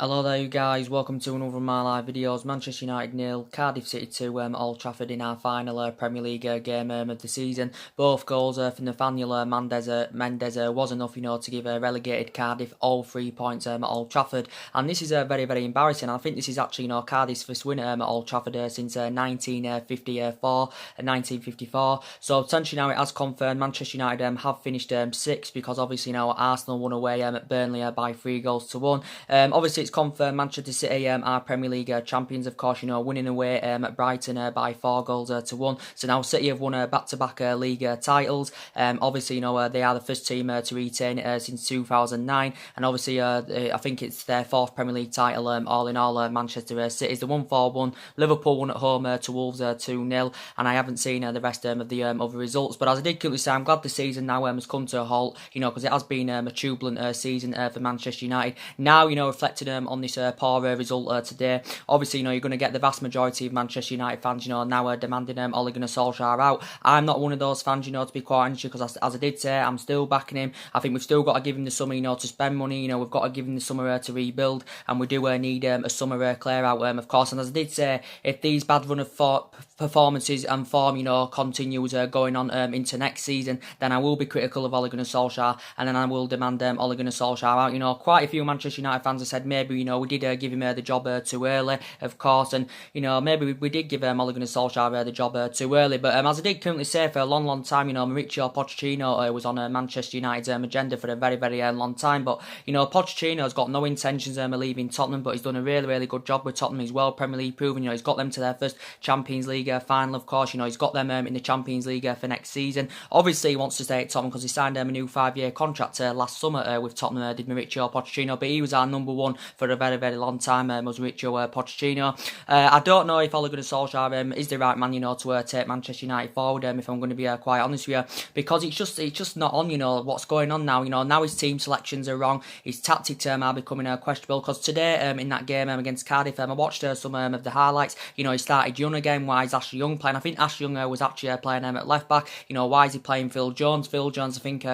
Hello there you guys, welcome to another of my live videos. Manchester United 0, Cardiff City 2, Old Trafford in our final Premier League game of the season. Both goals from Nathaniel Mendes was enough, to give relegated Cardiff all 3 points at Old Trafford. And this is very, very embarrassing. I think this is actually, Cardiff's first win at Old Trafford since 1954. So potentially now it has confirmed Manchester United have finished 6th because obviously Arsenal won away at Burnley by 3-1. Obviously it's confirmed Manchester City are Premier League champions, of course, winning away at Brighton by 4-1. So now City have won back-to-back league titles. Obviously, they are the first team to retain it since 2009, and obviously, I think it's their 4th Premier League title. All in all, Manchester City's the 1-4-1. Liverpool won at home to Wolves 2-0, and I haven't seen the rest of the other results. But as I did quickly say, I'm glad the season now has come to a halt, because it has been a turbulent season for Manchester United. Now, reflecting on this poor result today. Obviously, you're going to get the vast majority of Manchester United fans, now demanding Ole Gunnar Solskjaer out. I'm not one of those fans, to be quite honest, because as I did say, I'm still backing him. I think we've still got to give him the summer, to spend money. We've got to give him the summer to rebuild, and we do need a summer clear out, of course. And as I did say, if these bad run of performances and form, continues going on into next season, then I will be critical of Ole Gunnar Solskjaer, and then I will demand Ole Gunnar Solskjaer out. Quite a few Manchester United fans have said maybe, we did give him the job too early, of course, and, maybe we did give Ole Gunnar Solskjaer the job too early, but as I did currently say, for a long, long time, Mauricio Pochettino was on Manchester United's agenda for a very, very long time, but, Pochettino's got no intentions of leaving Tottenham, but he's done a really, really good job with Tottenham. He's well Premier League proven, he's got them to their first Champions League final, of course, he's got them in the Champions League for next season. Obviously, he wants to stay at Tottenham because he signed a new 5-year contract last summer with Tottenham, did Mauricio Pochettino, but he was our number one for a very, very long time, was Mauricio Pochettino. I don't know if Ole Gunnar Solskjaer is the right man, to take Manchester United forward, if I'm going to be quite honest with you, because it's just not on, what's going on now. Now his team selections are wrong, his tactics are becoming questionable, because today in that game against Cardiff, I watched some of the highlights. He started Young again. Why is Ashley Young playing? I think Ashley Young was actually playing at left back. Why is he playing Phil Jones? Phil Jones, I think,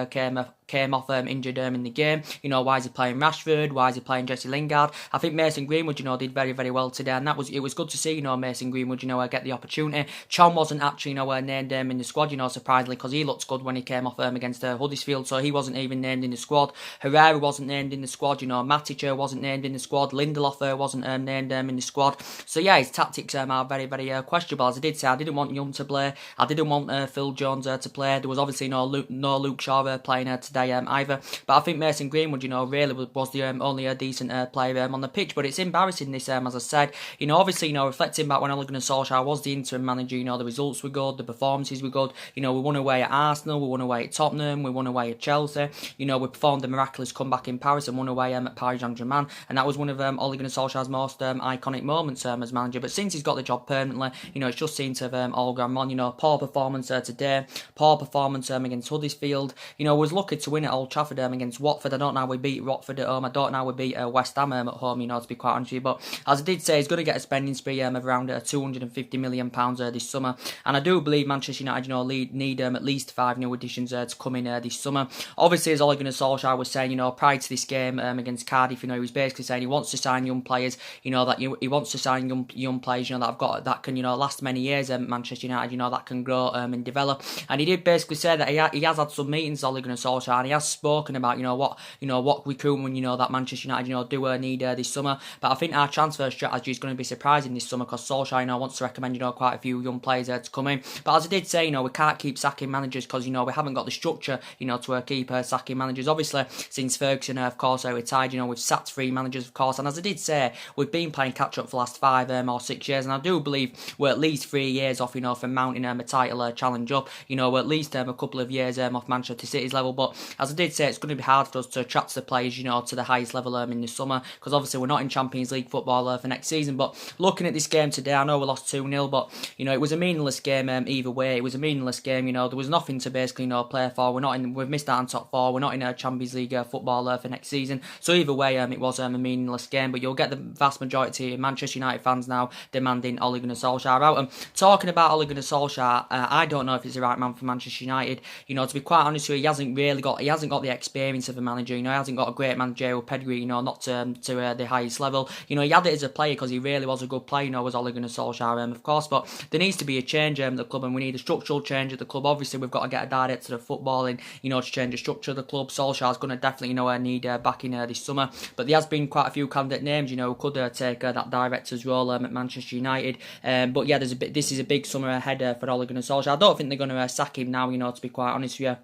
came off injured in the game. Why is he playing Rashford? Why is he playing Jesse Lingard? I think Mason Greenwood, did very, very well today, and it was good to see, Mason Greenwood, get the opportunity. Chon wasn't actually, named in the squad, surprisingly, because he looked good when he came off against Huddersfield, so he wasn't even named in the squad. Herrera wasn't named in the squad, Matic wasn't named in the squad. Lindelof wasn't named in the squad. So yeah, his tactics are very, very questionable. As I did say, I didn't want Young to play. I didn't want Phil Jones to play. There was obviously no Luke Shaw playing today either. But I think Mason Greenwood, really was the only decent player on the pitch. But it's embarrassing this, as I said. Obviously, reflecting back when Ole Gunnar Solskjaer was the interim manager, the results were good, the performances were good. We won away at Arsenal, we won away at Tottenham, we won away at Chelsea. We performed a miraculous comeback in Paris and won away at Paris Saint-Germain, and that was one of Ole Gunnar Solskjaer's most iconic moments as manager. But since he's got the job permanently, it's just seemed to have all gone wrong. Poor performance today, poor performance against Huddersfield. Was lucky to win at Old Trafford against Watford. I don't know how we beat Watford at home. I don't know how we beat West Ham at home, to be quite honest with you. But as I did say, he's going to get a spending spree of around £250 million this summer. And I do believe Manchester United, need at least 5 new additions to come in this summer. Obviously, as Ole Gunnar Solskjaer was saying, prior to this game against Cardiff, he was basically saying he wants to sign young players, that he wants to sign young players, that can, last many years at Manchester United, that can grow and develop. And he did basically say that he has had some meetings, Ole Gunnar Solskjaer, and he has spoken about, what recruitment, that Manchester United, do need this summer. But I think our transfer strategy is going to be surprising this summer, because Solskjaer, wants to recommend, quite a few young players to come in. But as I did say, we can't keep sacking managers, because, we haven't got the structure, to keep sacking managers. Obviously, since Ferguson, of course, retired, we've sacked 3 managers, of course. And as I did say, we've been playing catch-up for the last 5 or 6 years, and I do believe we're at least 3 years off, from mounting a title challenge up. We're at least a couple of years off Manchester City's level. But as I did say, it's going to be hard for us to attract the players, to the highest level in the summer, because obviously we're not in Champions League football for next season. But looking at this game today, I know we lost 2-0, but it was a meaningless game either way. It was a meaningless game. There was nothing to basically play for. We've missed out on top 4. We're not in a Champions League football for next season. So either way, it was a meaningless game. But you'll get the vast majority of Manchester United fans now demanding Ole Gunnar Solskjaer out. And talking about Ole Gunnar Solskjaer, I don't know if he's the right man for Manchester United. To be quite honest with you, he hasn't really got he hasn't got the experience of a manager. He hasn't got a great managerial pedigree. Not to the highest level. He had it as a player because he really was a good player. Was Ole Gunnar Solskjaer, of course. But there needs to be a change at the club, and we need a structural change at the club. Obviously, we've got to get a director of footballing, to change the structure of the club. Solskjaer's going to definitely, need backing this summer. But there has been quite a few candidate names, who could take that director's role at Manchester United. But yeah, this is a big summer ahead for Ole Gunnar Solskjaer. I don't think they're going to sack him now, to be quite honest with you.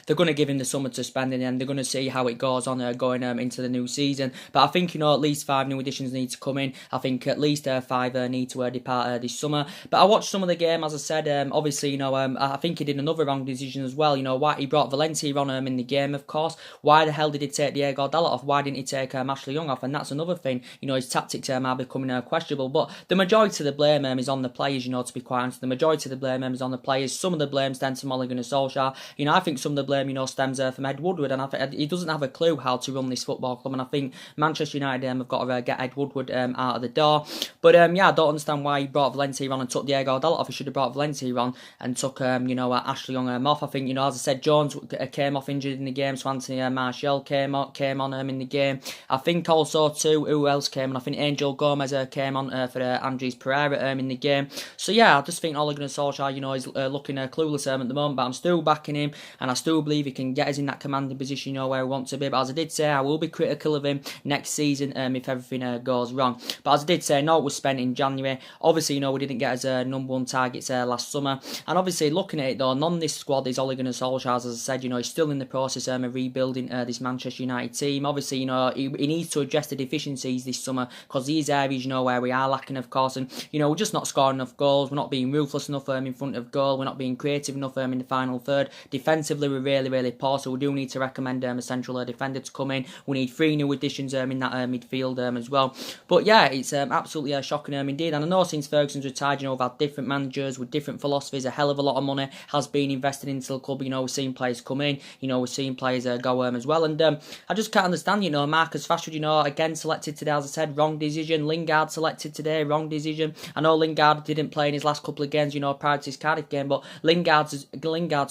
They're going to give him the summer to spend, and they're going to see how it goes on going into the new season. But I think, at least 5 new additions need to come in. I think at least 5 need to depart this summer. But I watched some of the game, as I said. Obviously, I think he did another wrong decision as well. Why he brought Valencia on in the game, of course. Why the hell did he take Diego Dalot off? Why didn't he take Ashley Young off? And that's another thing. His tactics are becoming questionable. But the majority of the blame is on the players, to be quite honest. The majority of the blame is on the players. Some of the blame stems from Ole Gunnar Solskjaer. I think some of the blame, stems from Ed Woodward, and I think he doesn't have a clue how to run this football club, and I think Manchester United have got to get Ed Woodward out of the door. But I don't understand why he brought Valencia on and took Diego Dalot off. He should have brought Valencia on and took Ashley Young off. I think as I said, Jones came off injured in the game, so Anthony Martial came on in the game. I think also too, who else came on? I think Angel Gomez came on for Andres Pereira in the game. So yeah, I just think Ole Gunnar Solskjaer is looking clueless at the moment, but I'm still backing him, and I still believe he can get us in that commanding position, where we want to be. But as I did say, I will be critical of him next season if everything goes wrong. But as I did say, no, it was spent in January. Obviously, we didn't get as number 1 targets last summer. And obviously, looking at it though, none of this squad is Ole Gunnar Solskjaer. As I said, he's still in the process of rebuilding this Manchester United team. Obviously, he needs to address the deficiencies this summer, because these areas, where we are lacking, of course. And we're just not scoring enough goals. We're not being ruthless enough in front of goal. We're not being creative enough in the final third. Defensively, we're really, really poor. So we do need to recommend a central defender to come in. We need 3 new additions in that midfield as well. But yeah, it's absolutely shocking indeed. And I know since Ferguson's retired, we've had different managers with different philosophies. A hell of a lot of money has been invested into the club. We're seeing players come in. We're seeing players go as well. And I just can't understand. Marcus Rashford, again selected today, as I said, wrong decision. Lingard selected today, wrong decision. I know Lingard didn't play in his last couple of games, prior to his Cardiff game, but Lingard's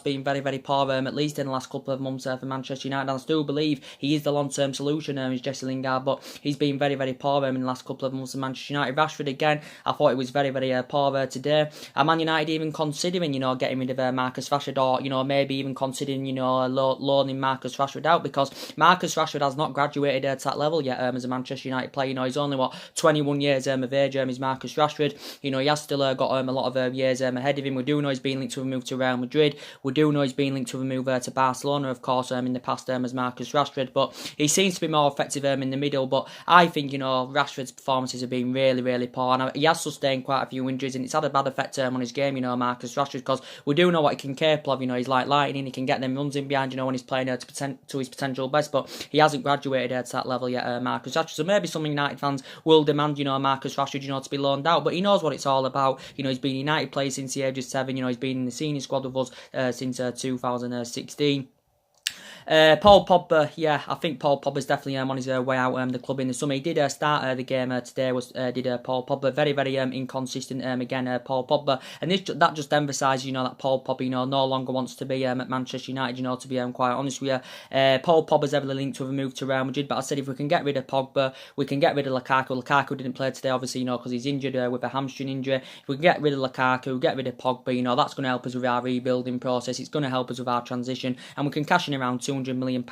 been very, very poor, at least in the last couple of months for Manchester United. And I still believe he is the long-term solution, is Jesse Lingard, but he's been very, very poor in the last couple of months of Manchester United. Rashford, again, I thought it was very, very poor today. Are Man United even considering, getting rid of Marcus Rashford, or maybe even considering, loaning Marcus Rashford out, because Marcus Rashford has not graduated to that level yet as a Manchester United player. He's only, 21 years of age, is Marcus Rashford. He has still got a lot of years ahead of him. We do know he's been linked to a move to Real Madrid. We do know he's been linked to a move to Barcelona, of course, in the past as Marcus Rashford, but he seems to be more effective in the middle. But I think, Rashford's performances have been really, really poor, and he has sustained quite a few injuries, and it's had a bad effect on his game, Marcus Rashford, because we do know what he can capable of. He's like lightning. He can get them runs in behind, when he's playing to his potential best, but he hasn't graduated to that level yet, Marcus Rashford. So maybe some United fans will demand, Marcus Rashford, to be loaned out, but he knows what it's all about. He's been a United player since the age of 7. He's been in the senior squad with us since 2016. Paul Pogba, yeah, I think Paul Pogba's definitely on his way out the club in the summer. He did start the game today. Did Paul Pogba very, very inconsistent again, Paul Pogba, and that just emphasises that Paul Pogba no longer wants to be at Manchester United. To be quite honest with you, Paul Pogba's heavily linked to a move to Real Madrid. But I said if we can get rid of Pogba, we can get rid of Lukaku. Lukaku didn't play today, obviously, because he's injured with a hamstring injury. If we can get rid of Lukaku, get rid of Pogba, that's going to help us with our rebuilding process. It's going to help us with our transition, and we can cash in around £200 million,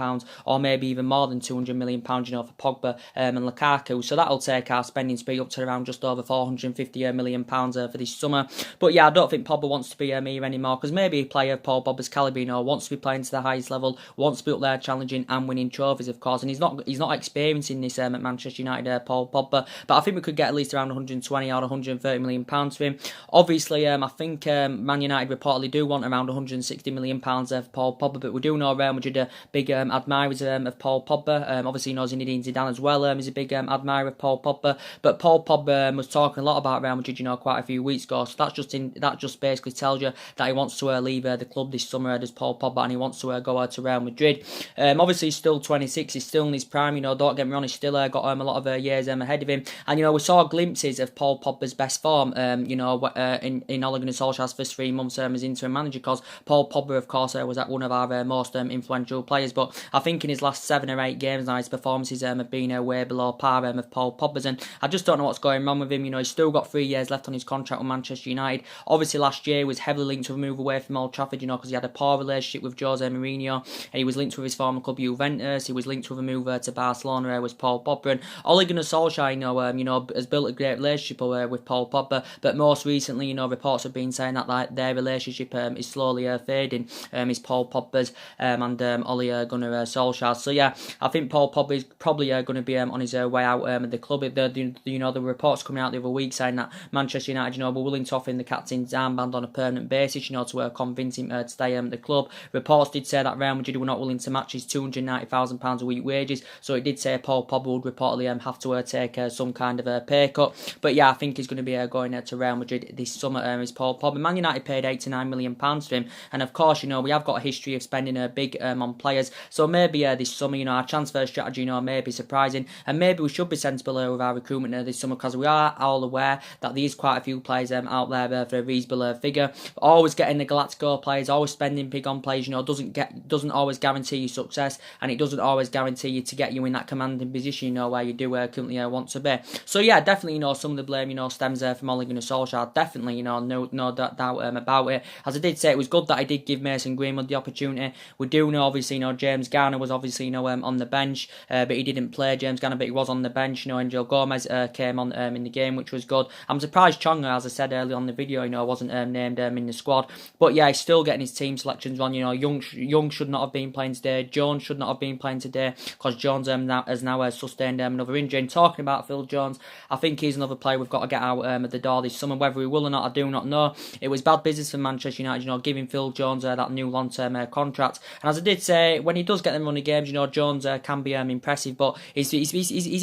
or maybe even more than £200 million, for Pogba and Lukaku. So that'll take our spending spree up to around just over £450 million for this summer. But yeah, I don't think Pogba wants to be here anymore, because maybe a player of Paul Pogba's calibre, wants to be playing to the highest level, wants to be up there challenging and winning trophies, of course. And he's not experiencing this at Manchester United, Paul Pogba. But I think we could get at least around 120 or £130 million for him. Obviously, I think Man United reportedly do want around £160 million for Paul Pogba, but we do know Real Madrid are big admirers of Paul Pogba. Obviously, Zinedine Zidane as well is a big admirer of Paul Pogba. But Paul Pogba was talking a lot about Real Madrid, quite a few weeks ago. So that just basically tells you that he wants to leave the club this summer, does Paul Pogba, and he wants to go to Real Madrid. Obviously, he's still 26. He's still in his prime. Don't get me wrong. He's still got a lot of years ahead of him. And we saw glimpses of Paul Pogba's best form. In Ole Gunnar Solskjaer's first 3 months as interim manager, because Paul Pogba, of course, was at one of our most influential individual players, but I think in his last 7 or 8 games now, his performances have been way below par of Paul Pogba's, and I just don't know what's going wrong with him. He's still got 3 years left on his contract with Manchester United. Obviously, last year he was heavily linked to a move away from Old Trafford, because he had a poor relationship with Jose Mourinho, and he was linked with his former club Juventus. He was linked with a move to Barcelona with Paul Pogba. And Ole Gunnar Solskjaer, has built a great relationship with Paul Pogba, but most recently, reports have been saying that their relationship is slowly fading. Is Paul Pogba's and Ole Gunnar Solskjaer. So yeah, I think Paul Pogba is probably going to be on his way out of the club. The reports coming out the other week saying that Manchester United, were willing to offer him the captain's armband on a permanent basis, to convince him to stay at the club. Reports did say that Real Madrid were not willing to match his £290,000 a week wages, so it did say Paul Pogba would reportedly have to take some kind of a pay cut. But yeah, I think he's going to be going to Real Madrid this summer. Is Paul Pogba. Man United paid £8 to £9 million for him, and of course, we have got a history of spending big on players. So maybe this summer, our transfer strategy, may be surprising, and maybe we should be sensible with our recruitment this summer, because we are all aware that there is quite a few players out there for a reasonable figure. Always getting the Galactico players, always spending big on players, doesn't always guarantee you success, and it doesn't always guarantee you to get you in that commanding position, where you do currently want to be. So yeah, definitely, some of the blame, stems from Ole Gunnar Solskjaer. Definitely, no doubt about it. As I did say, it was good that I did give Mason Greenwood the opportunity. We do know, obviously, James Garner was obviously, on the bench, but he didn't play. James Garner, but he was on the bench. Angel Gomez came on in the game, which was good. I'm surprised Chonga, as I said earlier on the video, wasn't named in the squad. But yeah, he's still getting his team selections on. Young should not have been playing today. Jones should not have been playing today, because Jones has now sustained another injury. And talking about Phil Jones, I think he's another player we've got to get out at the door this summer. Whether he will or not, I do not know. It was bad business for Manchester United, giving Phil Jones that new long-term contract. And as I did say, when he does get them running games, Jones can be impressive, but he's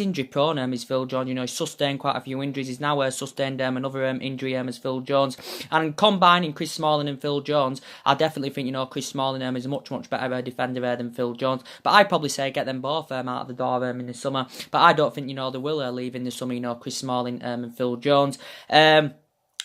injury prone. Is Phil Jones, he's sustained quite a few injuries. He's now sustained another injury as Phil Jones. And combining Chris Smalling and Phil Jones, I definitely think Chris Smalling is a much defender than Phil Jones. But I'd probably say get them both out of the door in the summer. But I don't think they will leave in the summer. Chris Smalling and Phil Jones.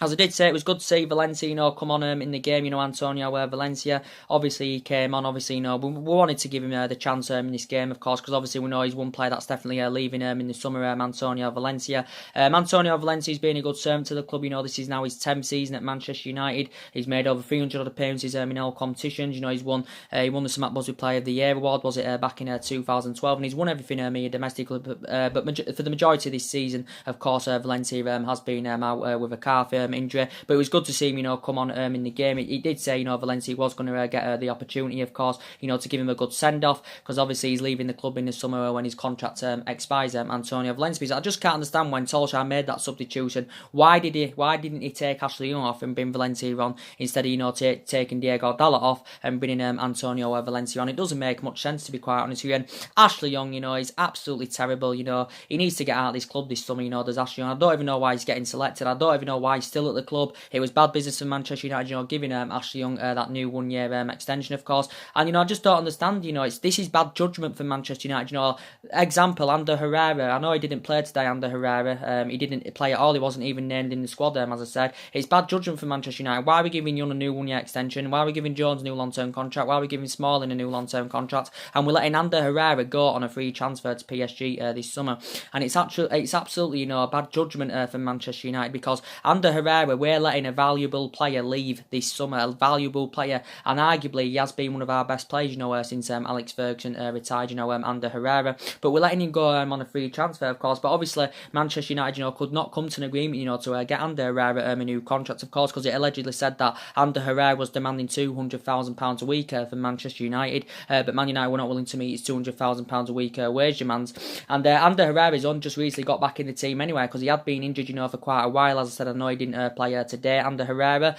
As I did say, it was good to see Valencia, come on in the game. Antonio Valencia, obviously he came on. Obviously, we wanted to give him the chance in this game, of course, because obviously we know he's one player that's definitely leaving in the summer. Antonio Valencia. Antonio Valencia's been a good servant to the club. This is now his 10th season at Manchester United. He's made over 300 appearances in all competitions. He's won. He won the Smack Buzzard Player of the Year award. Was it back in 2012? And he's won everything domestically. But for the majority of this season, of course, Valencia has been out with a calf injury, but it was good to see him, come on in the game. He did say, Valencia was going to get the opportunity, of course, to give him a good send off, because obviously he's leaving the club in the summer when his contract expires. Antonio Valencia. So I just can't understand when Solskjaer made that substitution. Why didn't he take Ashley Young off and bring Valencia on instead of taking Diego Dalot off and bringing Antonio Valencia on? It doesn't make much sense, to be quite honest with you. And Ashley Young, is absolutely terrible. He needs to get out of this club this summer. There's Ashley Young. I don't even know why he's getting selected. I don't even know why he's still at the club. It was bad business for Manchester United, giving Ashley Young that new 1-year extension, of course. And I just don't understand. This is bad judgment for Manchester United. Example, Ander Herrera. I know he didn't play today. Ander Herrera. He didn't play at all. He wasn't even named in the squad. As I said, it's bad judgment for Manchester United. Why are we giving Young a new 1-year extension? Why are we giving Jones a new long-term contract? Why are we giving Smalling a new long-term contract? And we're letting Ander Herrera go on a free transfer to PSG this summer. And it's absolutely a bad judgment for Manchester United, because Ander Herrera, we're letting a valuable player leave this summer, a valuable player, and arguably he has been one of our best players, since Alex Ferguson retired, Ander Herrera. But we're letting him go on a free transfer, of course. But obviously, Manchester United, could not come to an agreement, to get Ander Herrera a new contract, of course, because it allegedly said that Ander Herrera was demanding £200,000 a week from Manchester United, but Man United were not willing to meet his £200,000 a week wage demands. And Ander Herrera's just recently got back in the team anyway, because he had been injured, for quite a while. As I said, I know he didn't play today, Ander Herrera.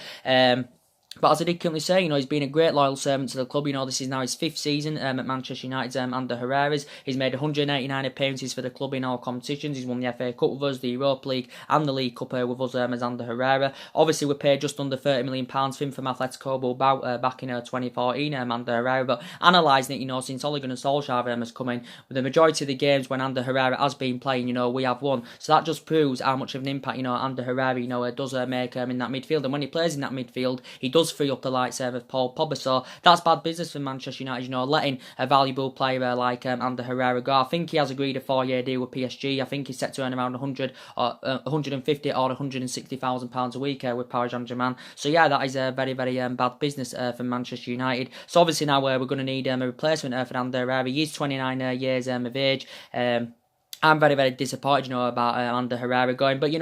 But as I did currently say, he's been a great loyal servant to the club. This is now his 5th season at Manchester United. Ander Herrera's. He's made 189 appearances for the club in all competitions. He's won the FA Cup with us, the Europa League, and the League Cup with us as Ander Herrera. Obviously, we paid just under £30 million for him from Atletico Bilbao back in 2014, Ander Herrera. But analysing it, since Ole Gunnar Solskjaer has come in, with the majority of the games when Ander Herrera has been playing, we have won. So that just proves how much of an impact, Ander Herrera, does make in that midfield. And when he plays in that midfield, he does does free up the likes of Paul Pogba. So that's bad business for Manchester United, letting a valuable player like Ander Herrera go. I think he has agreed a 4-year deal with PSG. I think he's set to earn around 150 or 160,000 pounds a week with Paris Saint-Germain. So yeah, that is a very, very bad business for Manchester United. So obviously now we're going to need a replacement for Ander Herrera. He's 29 years of age. I'm very, very disappointed, about Ander Herrera going. But,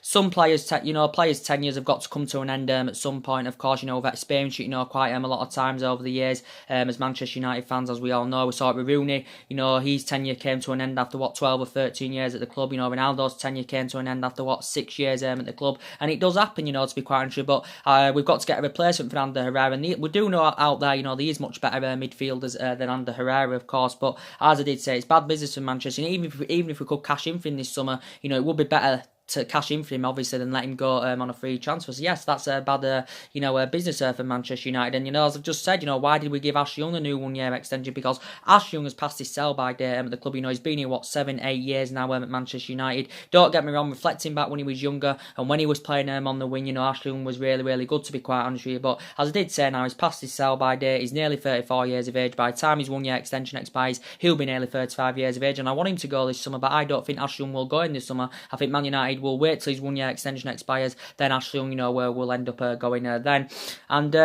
some players' tenures have got to come to an end at some point. Of course, we've experienced it, quite a lot of times over the years as Manchester United fans, as we all know. We saw it with Rooney. His tenure came to an end after, 12 or 13 years at the club. Ronaldo's tenure came to an end after, 6 years at the club. And it does happen, to be quite honest. But we've got to get a replacement for Ander Herrera. And we do know out there, there is much better midfielders than Ander Herrera, of course. But as I did say, it's bad business for Manchester. Even if we could cash in for him this summer, it would be better to cash in for him, obviously, than let him go on a free transfer. So yes, that's a bad, business for Manchester United. And as I've just said, why did we give Ash Young a new 1-year extension? Because Ash Young has passed his sell-by date at the club. He's been here 7-8 years now at Manchester United. Don't get me wrong, reflecting back when he was younger and when he was playing on the wing, Ash Young was really, really good, to be quite honest with you. But as I did say, now he's passed his sell-by date. He's nearly 34 years of age. By the time his 1-year extension expires, he'll be nearly 35 years of age. And I want him to go this summer, but I don't think Ash Young will go in this summer. I think Man United will wait till his 1-year extension expires, then Ash Young, will end up going then. And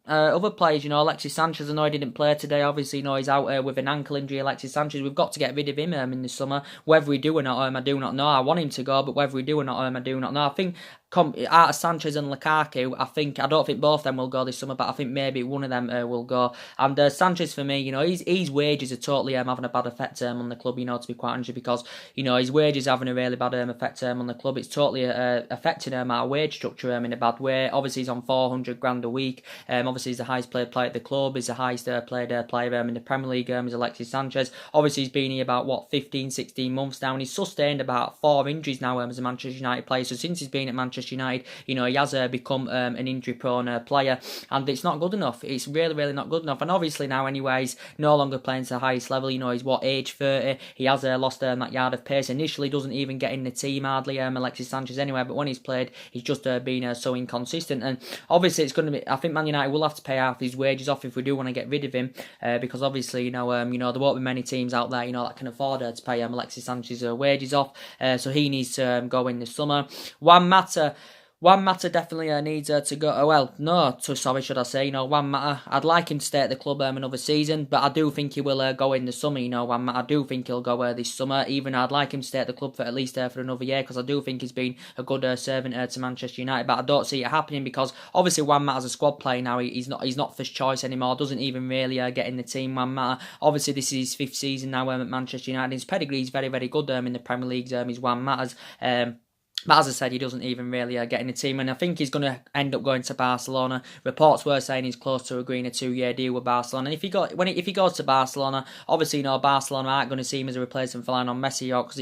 other players, Alexis Sanchez, I know he didn't play today. Obviously, he's out with an ankle injury. Alexis Sanchez, we've got to get rid of him in the summer. Whether we do or not, I do not know. I want him to go, but whether we do or not, I do not know. I think out of Sanchez and Lukaku, I don't think both of them will go this summer, but I think maybe one of them will go. And Sanchez, for me, his wages are totally having a bad effect on the club, to be quite honest, because his wages are having a really bad effect on the club. It's totally affecting our wage structure in a bad way. Obviously, he's on 400 grand a week. Obviously, he's the highest paid player at the club. He's the highest paid player in the Premier League. Is Alexis Sanchez. Obviously, he's been here about 15, 16 months now, and he's sustained about 4 injuries now as a Manchester United player. So since he's been at Manchester United, he has become an injury-prone player, and it's not good enough. It's really, really not good enough. And obviously now, anyway, he's no longer playing to the highest level. He's age 30. He has lost that yard of pace. Initially, doesn't even get in the team hardly. Alexis Sanchez anyway, but when he's played, he's just been so inconsistent. And obviously, it's going to be. I think Man United will have to pay half his wages off if we do want to get rid of him, because obviously, there won't be many teams out there, that can afford to pay Alexis Sanchez's wages off. So he needs to go in this summer. Juan Mata definitely needs to go. Should I say? Juan Mata, I'd like him to stay at the club another season, but I do think he will go in the summer. Juan Mata, I do think he'll go this summer. Even I'd like him to stay at the club for at least for another year, because I do think he's been a good servant to Manchester United. But I don't see it happening, because obviously Juan Mata's a squad player now. He's not first choice anymore. Doesn't even really get in the team. Juan Mata. Obviously, this is his 5th season now at Manchester United. His pedigree is very, very good in the Premier League. Is Juan Mata's. But as I said, he doesn't even really get in the team, and I think he's going to end up going to Barcelona. Reports were saying he's close to agreeing a 2-year deal with Barcelona. And if he goes to Barcelona, obviously, Barcelona aren't going to see him as a replacement for Lionel Messi, because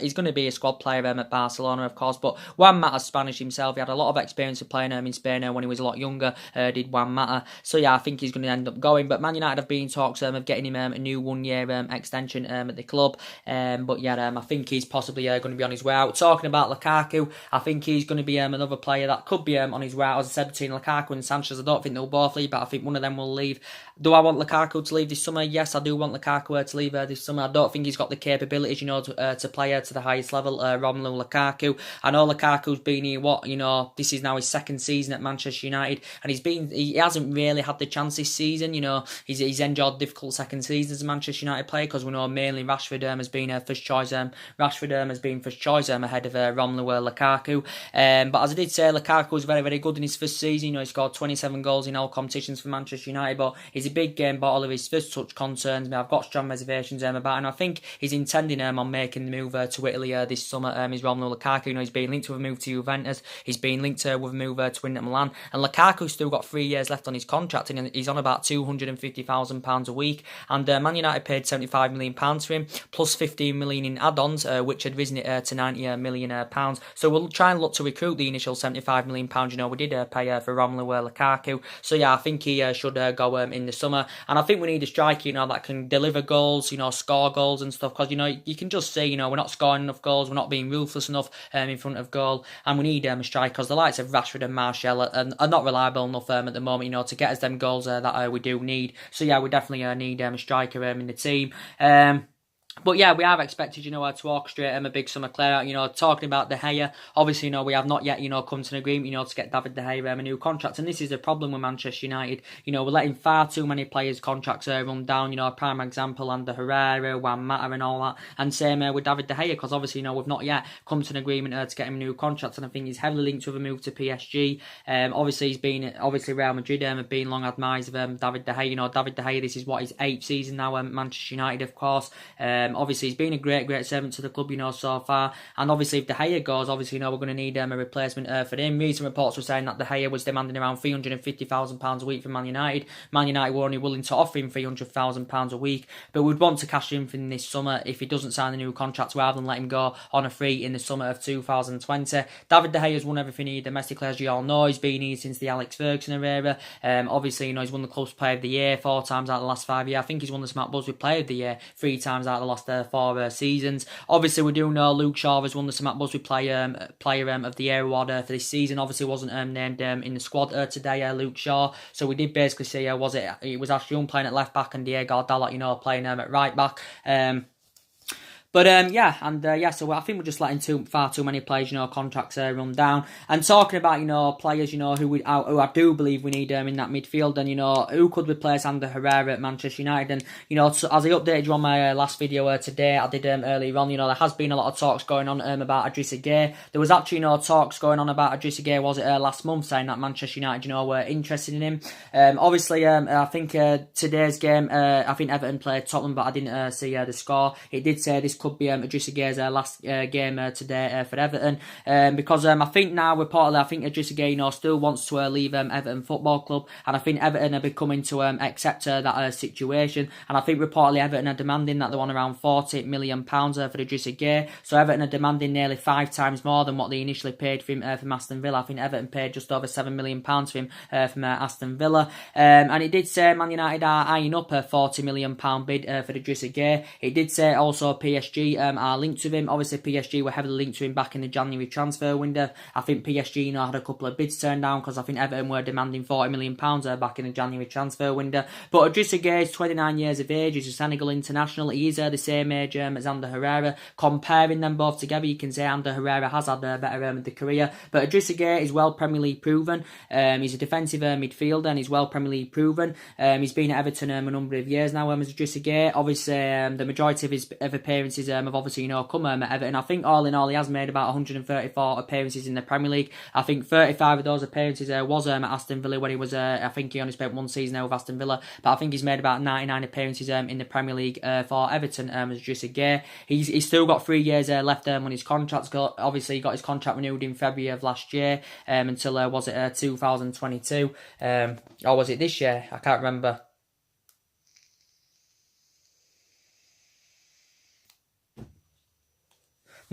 he's going to be a squad player at Barcelona, of course. But Juan Mata's Spanish himself. He had a lot of experience of playing in Spain when he was a lot younger. Did Juan Mata? So yeah, I think he's going to end up going. But Man United have been in talks of getting him a new 1-year extension at the club. But yeah, I think he's possibly going to be on his way out. Talking about Lukaku, I think he's going to be another player that could be on his way out. As I said, between Lukaku and Sanchez, I don't think they'll both leave, but I think one of them will leave. Do I want Lukaku to leave this summer? Yes, I do want Lukaku to leave this summer. I don't think he's got the capabilities, to play to the highest level. Romelu Lukaku. I know Lukaku's been here. This is now his 2nd season at Manchester United, and he hasn't really had the chance this season. He's enjoyed difficult 2nd season as a Manchester United player, because we know mainly Rashford has been first choice. Rashford has been first choice ahead of Romelu Lukaku. But as I did say, Lukaku was very, very good in his 1st season. He scored 27 goals in all competitions for Manchester United, but he's a big game bottle of his first touch concerns me. I've got strong reservations about him. I think he's intending on making the move to Italy this summer. Is Romelu Lukaku. He's been linked with a move to Juventus. He's been linked with a move to Inter Milan. And Lukaku's still got 3 years left on his contract, and he's on about £250,000 a week. And Man United paid £75 million for him, plus 15 million in add-ons, which had risen it to £90 million million pounds. So we'll try and look to recruit the initial £75 million. You know, we did pay for Romelu Lukaku. So yeah, I think he should go in the summer. And I think we need a striker, you know, that can deliver goals, you know, score goals and stuff. Because, you know, you can just see, you know, we're not scoring enough goals. We're not being ruthless enough in front of goal. And we need a striker, because the likes of Rashford and Martial are not reliable enough at the moment, you know, to get us them goals that we do need. So yeah, we definitely need a striker in the team. But yeah, we have expected, you know, to orchestrate a big summer clear out. You know, talking about De Gea, obviously, you know, we have not yet, you know, come to an agreement, you know, to get David De Gea a new contract. And this is the problem with Manchester United. You know, we're letting far too many players' contracts run down. You know, a prime example, Ander Herrera, Juan Mata and all that. And same with David De Gea, because obviously, you know, we've not yet come to an agreement to get him a new contract. And I think he's heavily linked with a move to PSG. Obviously, he's been, Real Madrid have been long admirers of David De Gea. You know, David De Gea, this is what his 8th season now at Manchester United, of course. Obviously, he's been a great servant to the club, you know, so far. And obviously, if De Gea goes, obviously, you know, we're going to need a replacement for him. Recent reports were saying that De Gea was demanding around £350,000 a week from Man United. Man United were only willing to offer him £300,000 a week, but we'd want to cash in for him this summer if he doesn't sign a new contract, rather than let him go on a free in the summer of 2020. David De Gea has won everything he domestically, as you all know. He's been here since the Alex Ferguson era. Obviously, you know, he's won the Club's Player of the Year 4 times out of the last 5 years. I think he's won the Smart Buzzword Player of the Year 3 times out of the last 4 seasons. Obviously, we do know Luke Shaw has won the Smart Buzzword Player of the Year award for this season. Obviously, wasn't named in the squad today, Luke Shaw. So we did basically see, it was Ash Young playing at left back and Diego Dalot, you know, playing at right back. So I think we're just letting far too many players, you know, contracts run down. And talking about, you know, players, you know, who I do believe we need in that midfield, and, you know, who could replace Ander Herrera at Manchester United. And, you know, as I updated you on my last video today, I did earlier on, you know, there has been a lot of talks going on about Idrissa Gueye. There was actually, you know, talks going on about Idrissa Gueye, was it last month, saying that Manchester United, you know, were interested in him. Obviously, I think today's game, I think Everton played Tottenham, but I didn't see the score. It did say this could be Idrissa Gueye's last game today for Everton, because I think now reportedly, I think Idrissa Gueye, you know, still wants to leave Everton Football Club, and I think Everton are becoming to accept that situation, and I think reportedly Everton are demanding that they want around £40 million for Idrissa Gueye. So Everton are demanding nearly 5 times more than what they initially paid for him from Aston Villa. I think Everton paid just over £7 million for him from Aston Villa, and it did say Man United are eyeing up a £40 million bid for Idrissa Gueye. It did say also PSG are linked to him. Obviously, PSG were heavily linked to him back in the January transfer window. I think PSG, you know, had a couple of bids turned down, because I think Everton were demanding £40 million back in the January transfer window. But Idrissa Gueye is 29 years of age. He's a Senegal international. He is the same age as Ander Herrera. Comparing them both together, you can say Ander Herrera has had a better the career. But Idrissa Gueye is well Premier League proven. He's a defensive midfielder, and he's well Premier League proven. He's been at Everton a number of years now as Idrissa Gueye. Obviously, the majority of his appearances have obviously, you know, come at Everton. I think all in all, he has made about 134 appearances in the Premier League. I think 35 of those appearances was at Aston Villa when he was, I think he only spent 1 season there with Aston Villa, but I think he's made about 99 appearances in the Premier League for Everton as Idrissa Gueye. He's still got 3 years left on his contract. Obviously, he got his contract renewed in February of last year until, was it 2022? Or was it this year? I can't remember.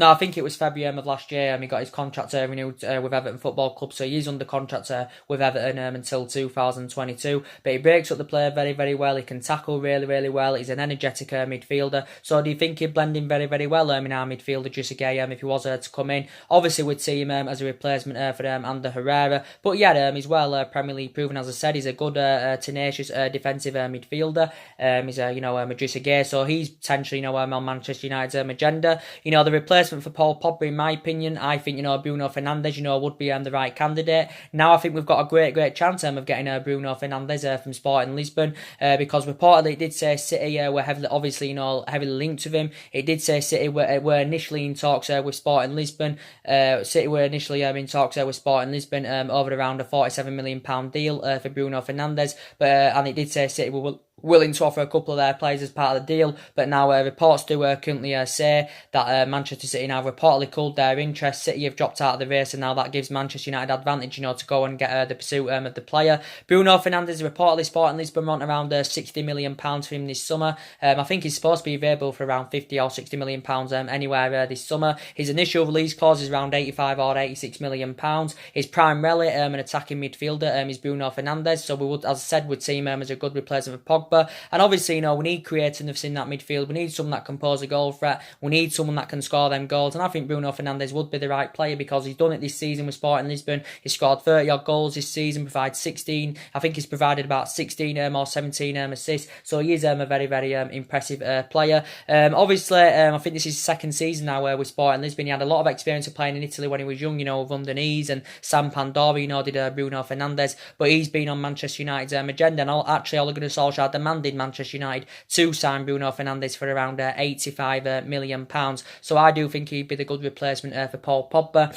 No, I think it was February of last year. He got his contract renewed with Everton Football Club, so he's under contract with Everton until 2022. But he breaks up the play very, very well. He can tackle really, really well. He's an energetic midfielder. So do you think he'd blend in very, very well in our midfield, Idrissa Gueye, if he was to come in? Obviously, we'd see him as a replacement for Ander Herrera. But yeah, he's well Premier League proven. As I said, he's a good, tenacious defensive midfielder. He's Idrissa Gueye, so he's potentially, on Manchester United's agenda. The replacement for Paul Pogba, in my opinion, I think, Bruno Fernandes, would be the right candidate. Now I think we've got a great chance of getting Bruno Fernandes from Sporting Lisbon, because reportedly it did say City were heavily linked with him. It did say City were initially in talks with Sporting Lisbon. City were initially in talks with Sporting Lisbon over around a £47 million deal for Bruno Fernandes, and it did say City willing to offer a couple of their players as part of the deal, but now reports do currently say that Manchester City now reportedly cooled their interest. City have dropped out of the race, and now that gives Manchester United advantage, to go and get the pursuit of the player. Bruno Fernandes reportedly Sporting Lisbon want around £60 million for him this summer. I think he's supposed to be available for around £50 or £60 million anywhere this summer. His initial release clause is around £85 or £86 million. His primarily an attacking midfielder is Bruno Fernandes, so we would, as I said, would see him as a good replacement for Pogba. And obviously, we need creativeness in that midfield. We need someone that can pose a goal threat. We need someone that can score them goals. And I think Bruno Fernandes would be the right player because he's done it this season with Sporting Lisbon. He's scored 30 odd goals this season, provided 16. I think he's provided about 16 or 17 assists. So he is a very, very impressive player. Obviously, I think this is his second season now with Sporting Lisbon. He had a lot of experience of playing in Italy when he was young, with Underneath and Sam Pandora, did Bruno Fernandes. But he's been on Manchester United's agenda. And actually, Ole Gunnar Solskjaer demanded Manchester United to sign Bruno Fernandes for around £85 million. So I do think he'd be the good replacement for Paul Pogba.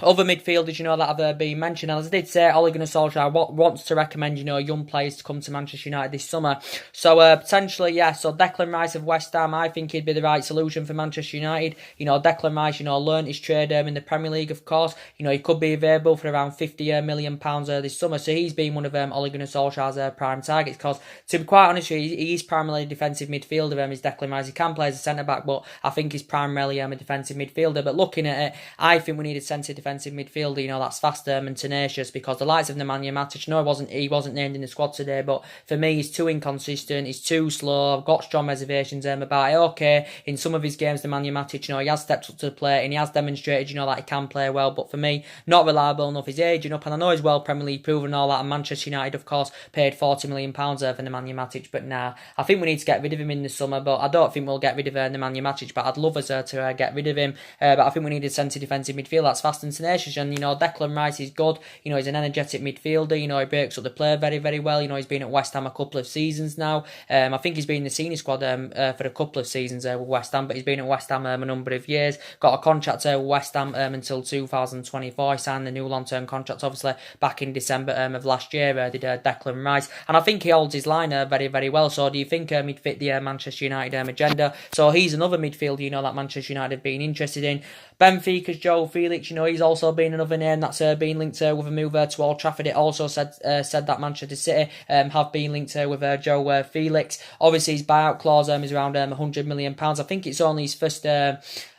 Other midfielders, that have been mentioned, as I did say, Ole Gunnar Solskjaer wants to recommend, young players to come to Manchester United this summer. So, potentially, yeah, so Declan Rice of West Ham, I think he'd be the right solution for Manchester United. Declan Rice, learnt his trade in the Premier League, of course. He could be available for around £50 million this summer. So he's been one of Ole Gunnar Solskjaer's prime targets because, to be quite honest with you, he is primarily a defensive midfielder, is Declan Rice. He can play as a centre-back, but I think he's primarily a defensive midfielder. But looking at it, I think we need a centre defensive midfielder, that's faster and tenacious, because the likes of Nemanja Matic, he wasn't named in the squad today, but for me, he's too inconsistent, he's too slow. I've got strong reservations about it. Okay, in some of his games, Nemanja Matic, he has stepped up to the plate and he has demonstrated, that he can play well, but for me, not reliable enough. He's aging up, and I know he's well Premier League proven and all that, and Manchester United, of course, paid £40 million for Nemanja Matic, but nah, I think we need to get rid of him in the summer, but I don't think we'll get rid of Nemanja Matic, but I'd love us to get rid of him, but I think we need a centre defensive midfield that's fast and tenacious. And Declan Rice is good. He's an energetic midfielder. He breaks up the play very, very well. He's been at West Ham a couple of seasons now. I think he's been in the senior squad for a couple of seasons with West Ham, but he's been at West Ham a number of years. Got a contract with West Ham until 2024. He signed the new long-term contract, obviously, back in December of last year. Did Declan Rice, and I think he holds his line very, very well. So, do you think he'd fit the Manchester United agenda? So he's another midfielder, that Manchester United have been interested in. Benfica's Joe Felix, he's also been another name that's been linked with a move to Old Trafford. It also said that Manchester City have been linked with Joe Felix. Obviously, his buyout clause is around £100 million. I think it's only his first.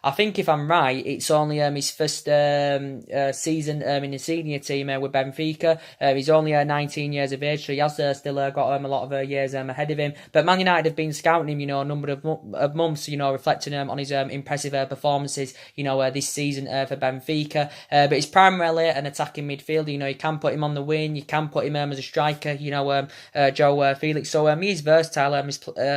I think if I'm right, it's only his first season in the senior team with Benfica. He's only 19 years of age, so he has still got a lot of years ahead of him. But Man United have been scouting him, a number of months, reflecting on his impressive performances, this season for Benfica. But he's primarily an attacking midfielder. You can put him on the wing, you can put him as a striker. Joe Felix. So he's versatile.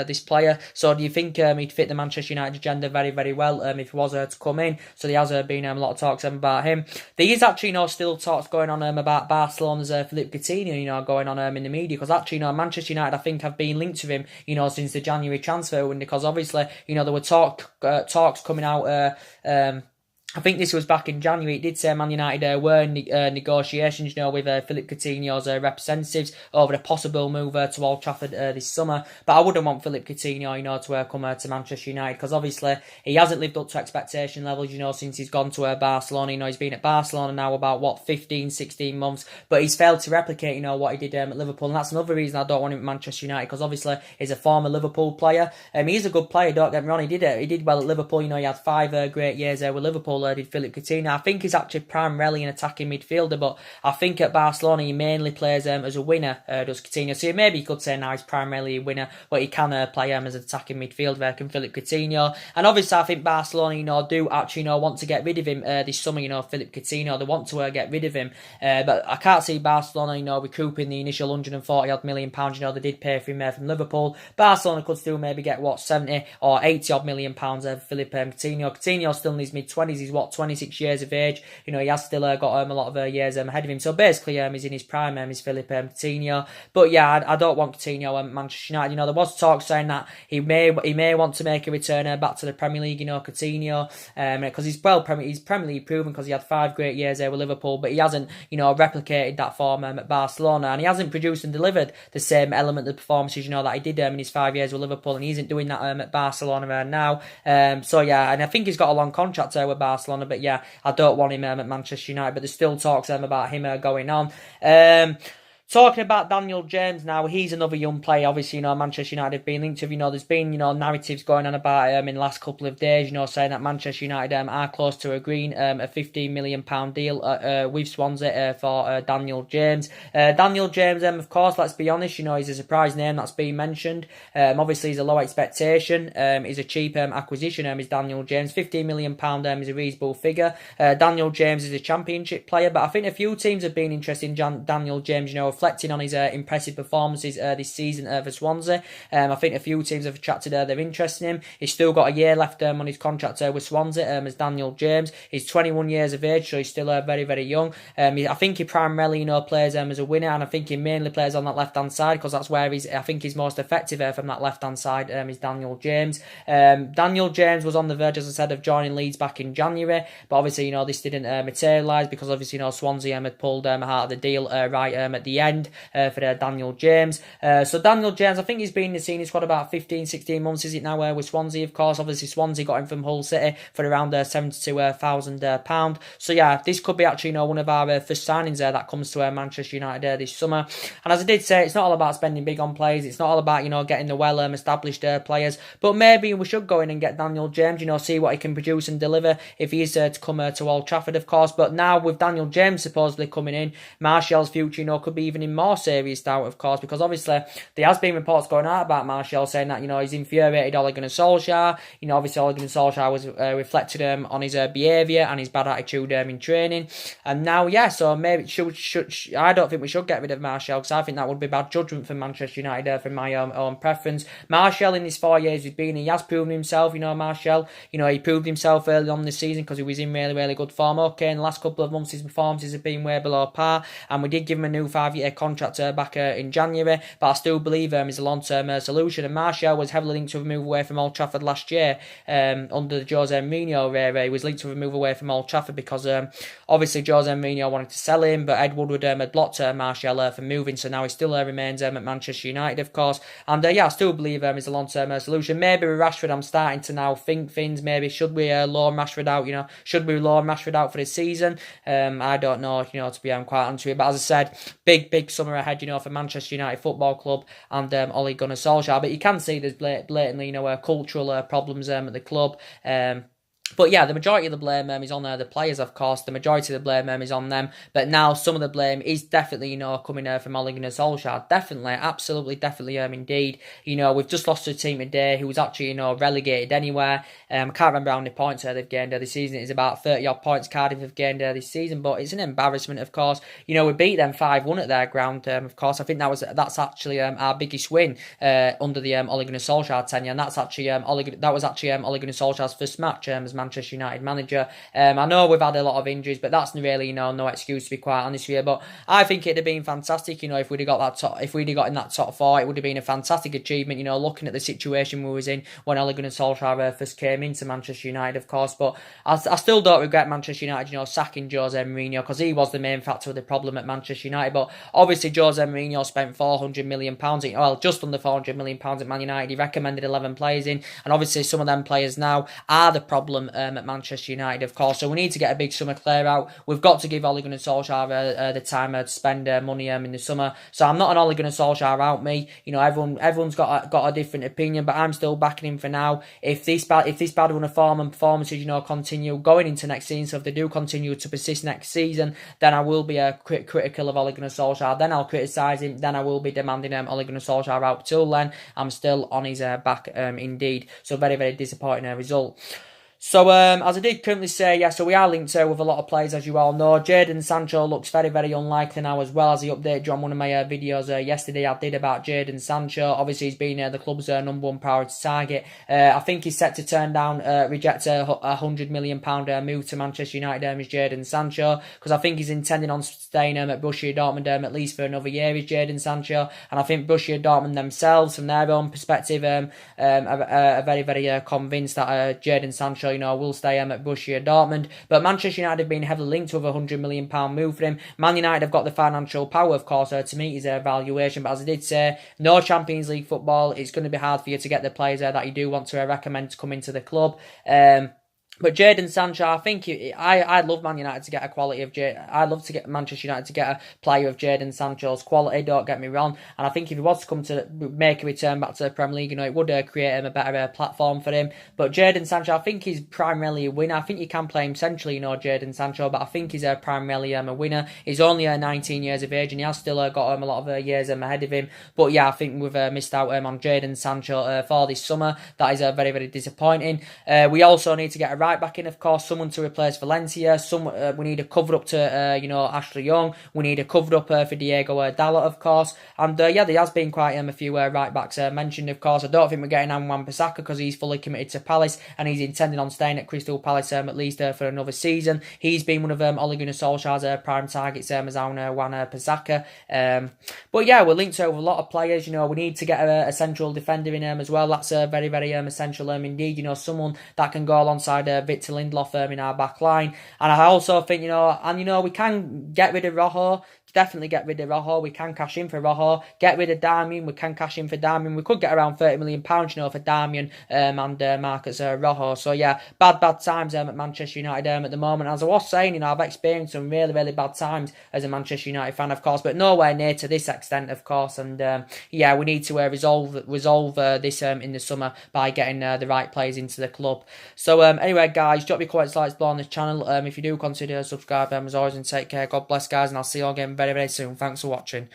This player. So do you think he'd fit the Manchester United agenda very, very well if he was to come in? So there has been a lot of talks about him. There is actually still talks going on about Barcelona's Philippe Coutinho. Going on in the media, because actually Manchester United I think have been linked to him since the January transfer window, because obviously there were talks coming out. I think this was back in January. It did say Man United were in negotiations, with Philippe Coutinho's representatives over a possible move to Old Trafford this summer. But I wouldn't want Philippe Coutinho, to come to Manchester United, because obviously he hasn't lived up to expectation levels, since he's gone to Barcelona. He's been at Barcelona now about 15, 16 months, but he's failed to replicate, what he did at Liverpool, and that's another reason I don't want him at Manchester United, because obviously he's a former Liverpool player. He's a good player, don't get me wrong. He did well at Liverpool. He had 5 great years with Liverpool. Did Philippe Coutinho. I think he's actually primarily an attacking midfielder, but I think at Barcelona he mainly plays as a winner, does Coutinho. So maybe you could say now he's primarily a winner, but he can play as an attacking midfielder, can Philippe Coutinho. And obviously I think Barcelona, do actually, want to get rid of him this summer, Philippe Coutinho. They want to get rid of him, but I can't see Barcelona, recouping the initial £140 million, they did pay for him from Liverpool. Barcelona could still maybe get, 70 or 80 odd million pounds of Philippe Coutinho. Coutinho's still in his mid-20s, he's what, 26 years of age. You know, he has still got a lot of years ahead of him. So basically, he's in his prime. He's Philip Coutinho. But yeah, I don't want Coutinho at Manchester United. You know, there was talk saying that he may want to make a return back to the Premier League. You know, Coutinho, because he's Premier League proven because he had 5 great years there with Liverpool, but he hasn't, you know, replicated that form at Barcelona, and he hasn't produced and delivered the same element of performances, you know, that he did in his 5 years with Liverpool, and he isn't doing that at Barcelona now. So yeah, and I think he's got a long contract there with Barcelona, but yeah, I don't want him at Manchester United, but there's still talks about him going on. Talking about Daniel James now, he's another young player. Obviously, you know, Manchester United have been linked to, you know, there's been, you know, narratives going on about him in the last couple of days, you know, saying that Manchester United are close to agreeing a £15 million deal with Swansea for Daniel James. Daniel James, of course, let's be honest, you know, he's a surprise name that's been mentioned. Obviously, he's a low expectation. He's a cheap acquisition, is Daniel James. £15 million is a reasonable figure. Daniel James is a championship player, but I think a few teams have been interested in Daniel James, you know, reflecting on his impressive performances this season for Swansea. I think a few teams have attracted their interest in him. He's still got a year left on his contract with Swansea as Daniel James. He's 21 years of age, so he's still very, very young. I think he primarily, you know, plays as a winner, and I think he mainly plays on that left-hand side because that's where I think he's most effective from that left-hand side is Daniel James. Daniel James was on the verge, as I said, of joining Leeds back in January, but obviously, you know, this didn't materialise because obviously, you know, Swansea had pulled out of the deal right at the end for Daniel James. So Daniel James, I think he's been in the senior squad about 15, 16 months, is it now, with Swansea, of course. Obviously, Swansea got him from Hull City for around £72,000. So yeah, this could be actually, you know, one of our first signings that comes to Manchester United this summer. And as I did say, it's not all about spending big on players. It's not all about, you know, getting the well-established players. But maybe we should go in and get Daniel James, you know, see what he can produce and deliver if he is to come to Old Trafford, of course. But now with Daniel James supposedly coming in, Martial's future, you know, could be even in more serious doubt, of course, because obviously there has been reports going out about Martial saying that, you know, he's infuriated Ole Gunnar Solskjaer. You know, obviously Ole Gunnar Solskjaer was reflected on his behaviour and his bad attitude in training, and now, yeah, so maybe I don't think we should get rid of Martial because I think that would be bad judgment for Manchester United from my own preference. Martial, in his 4 years he's been, he has proven himself, you know, Martial, you know, he proved himself early on this season because he was in really, really good form. Okay, in the last couple of months his performances have been way below par, and we did give him a new 5-year contract back in January, but I still believe he's a long-term solution. And Martial was heavily linked to a move away from Old Trafford last year under the Jose Mourinho era. He was linked to a move away from Old Trafford because obviously Jose Mourinho wanted to sell him, but Ed Woodward had blocked Martial from moving, so now he still remains at Manchester United, of course. And yeah, I still believe he's a long-term solution. Maybe with Rashford, I'm starting to now think things. Maybe should we loan Rashford out? You know, should we loan Rashford out for this season? I don't know, you know, to be quite honest with you. But as I said, big summer ahead, you know, for Manchester United Football Club and Ole Gunnar Solskjaer. But you can see there's blatantly, you know, cultural problems at the club. But yeah, the majority of the blame is on the players, of course. The majority of the blame is on them. But now some of the blame is definitely, you know, coming from Ole Gunnar Solskjaer. Definitely, absolutely, definitely, indeed. You know, we've just lost to a team today who was actually, you know, relegated anywhere. I can't remember how many points they've gained this season. It's about 30-odd points Cardiff have gained this season. But it's an embarrassment, of course. You know, we beat them 5-1 at their ground, of course. I think that's actually our biggest win under the Ole Gunnar Solskjaer tenure. And that's actually Ole Gunnar Solskjaer's first match as Manchester United manager. I know we've had a lot of injuries, but that's really, you know, no excuse, to be quite honest with you. But I think it'd have been fantastic, you know, if we'd have got in that top 4, it would have been a fantastic achievement, you know, looking at the situation we was in when Ole Gunnar Solskjaer first came into Manchester United, of course. But I still don't regret Manchester United, you know, sacking Jose Mourinho, because he was the main factor of the problem at Manchester United. But obviously Jose Mourinho spent £400 million, well, just under £400 million at Man United. He recommended 11 players in, and obviously some of them players now are the problem at Manchester United, of course. So we need to get a big summer clear out. We've got to give Ole Gunnar Solskjaer the time to spend money in the summer. So I'm not an Ole Gunnar Solskjaer out, me. You know, everyone's got a different opinion, but I'm still backing him for now. If this bad run of form and performances, you know, continue going into next season, so if they do continue to persist next season, then I will be critical of Ole Gunnar Solskjaer. Then I'll criticise him. Then I will be demanding Ole Gunnar Solskjaer out. Till then, I'm still on his back, indeed. So very, very disappointing result. So, as I did currently say, yeah, so we are linked with a lot of players, as you all know. Jadon Sancho looks very, very unlikely now as well, as he updated you on one of my videos yesterday I did about Jadon Sancho. Obviously, he's been the club's number one priority target. I think he's set to turn down, reject a £100 million move to Manchester United, is Jadon Sancho, because I think he's intending on staying at Borussia Dortmund at least for another year, is Jadon Sancho. And I think Borussia Dortmund themselves, from their own perspective, are very, very convinced that Jadon Sancho, will stay at Borussia Dortmund. But Manchester United have been heavily linked with a £100 million move for him. Man United have got the financial power, of course, to meet his valuation. But as I did say, no Champions League football. It's going to be hard for you to get the players that you do want to recommend to come into the club. But Jadon Sancho, I think I'd love Man United to get a quality of I'd love to get Manchester United to get a player of Jadon Sancho's quality. Don't get me wrong. And I think if he was to come to make a return back to the Premier League, it would create him a better platform for him. But Jadon Sancho, I think he's primarily a winner. I think you can play him centrally, Jadon Sancho, but I think he's primarily a winner. He's only 19 years of age, and he has still got a lot of years ahead of him. But yeah, I think we've missed out on Jadon Sancho for this summer. That is very, very disappointing. We also need to get a right back in, of course, someone to replace Valencia. We need a cover up to Ashley Young. We need a cover up for Diego Dalot, of course. And yeah, there has been quite a few right backs mentioned, of course. I don't think we're getting Wan-Bissaka because he's fully committed to Palace and he's intending on staying at Crystal Palace at least for another season. He's been one of Ole Gunnar Solskjaer's prime targets as Wan-Bissaka. But yeah, we're linked to a lot of players. We need to get a central defender in as well. That's very, very essential indeed. Someone that can go alongside Victor Lindelof in our back line. And I also think, we can get rid of Rojo. Definitely get rid of Rojo. We can cash in for Rojo. Get rid of Darmian. We can cash in for Darmian. We could get around £30 million, for Darmian and Marcus Rojo. So yeah, bad times at Manchester United at the moment. As I was saying, I've experienced some really, really bad times as a Manchester United fan, of course, but nowhere near to this extent, of course. And yeah, we need to resolve this in the summer by getting the right players into the club. So anyway, guys, drop your comments, likes below on this channel. If you do consider subscribing, as always, and take care. God bless, guys, and I'll see you all again very, very soon. Thanks for watching.